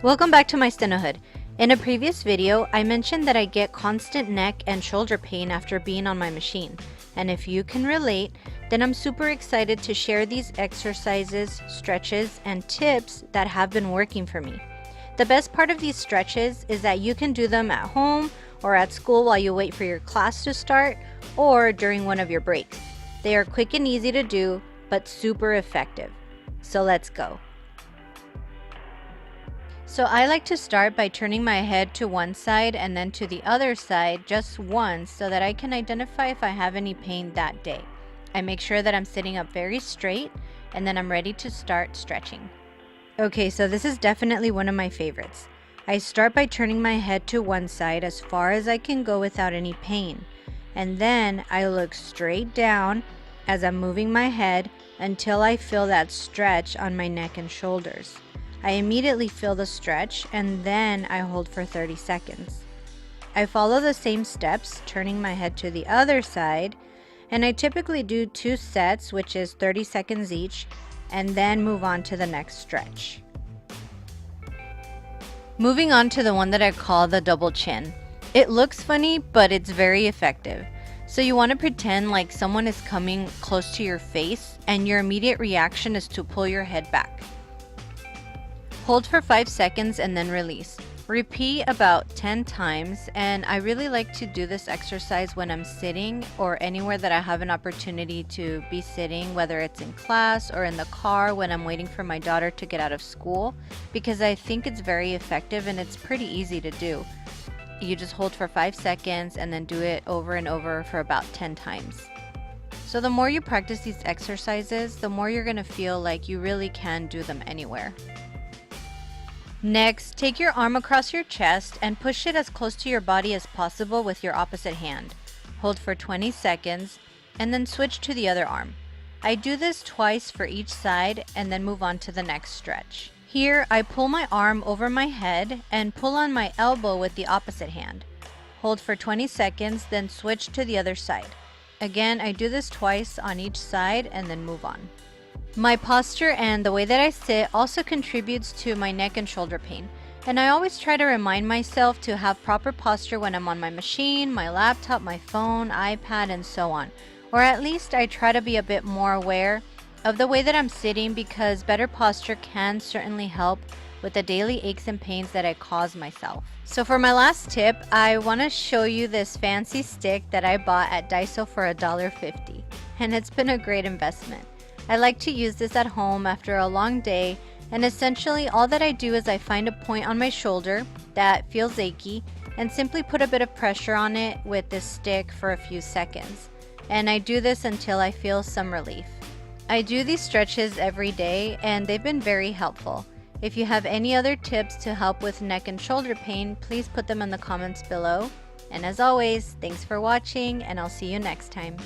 Welcome back to my Stenohood. In a previous video, I mentioned that I get constant neck and shoulder pain after being on my machine. And if you can relate, then I'm super excited to share these exercises, stretches, and tips that have been working for me. The best part of these stretches is that you can do them at home or at school while you wait for your class to start or during one of your breaks. They are quick and easy to do, but super effective. So let's go. So I like to start by turning my head to one side and then to the other side just once so that I can identify if I have any pain that day. I make sure that I'm sitting up very straight and then I'm ready to start stretching. Okay, so this is definitely one of my favorites. I start by turning my head to one side as far as I can go without any pain. And then I look straight down as I'm moving my head until I feel that stretch on my neck and shoulders. I immediately feel the stretch and then I hold for 30 seconds. I follow the same steps, turning my head to the other side, and I typically do 2 sets, which is 30 seconds each, and then move on to the next stretch. Moving on to the one that I call the double chin. It looks funny, but it's very effective. So you want to pretend like someone is coming close to your face and your immediate reaction is to pull your head back. Hold for 5 seconds and then release. Repeat about 10 times, and I really like to do this exercise when I'm sitting or anywhere that I have an opportunity to be sitting, whether it's in class or in the car when I'm waiting for my daughter to get out of school, because I think it's very effective and it's pretty easy to do. You just hold for 5 seconds and then do it over and over for about 10 times. So the more you practice these exercises, the more you're going to feel like you really can do them anywhere. Next, take your arm across your chest and push it as close to your body as possible with your opposite hand. Hold for 20 seconds and then switch to the other arm. I do this twice for each side and then move on to the next stretch. Here, I pull my arm over my head and pull on my elbow with the opposite hand. Hold for 20 seconds, then switch to the other side. Again, I do this twice on each side and then move on. My posture and the way that I sit also contributes to my neck and shoulder pain. And I always try to remind myself to have proper posture when I'm on my machine, my laptop, my phone, iPad, and so on. Or at least I try to be a bit more aware of the way that I'm sitting, because better posture can certainly help with the daily aches and pains that I cause myself. So for my last tip, I want to show you this fancy stick that I bought at Daiso for $1.50. And it's been a great investment. I like to use this at home after a long day, and essentially all that I do is I find a point on my shoulder that feels achy and simply put a bit of pressure on it with this stick for a few seconds. And I do this until I feel some relief. I do these stretches every day and they've been very helpful. If you have any other tips to help with neck and shoulder pain, please put them in the comments below. And as always, thanks for watching and I'll see you next time.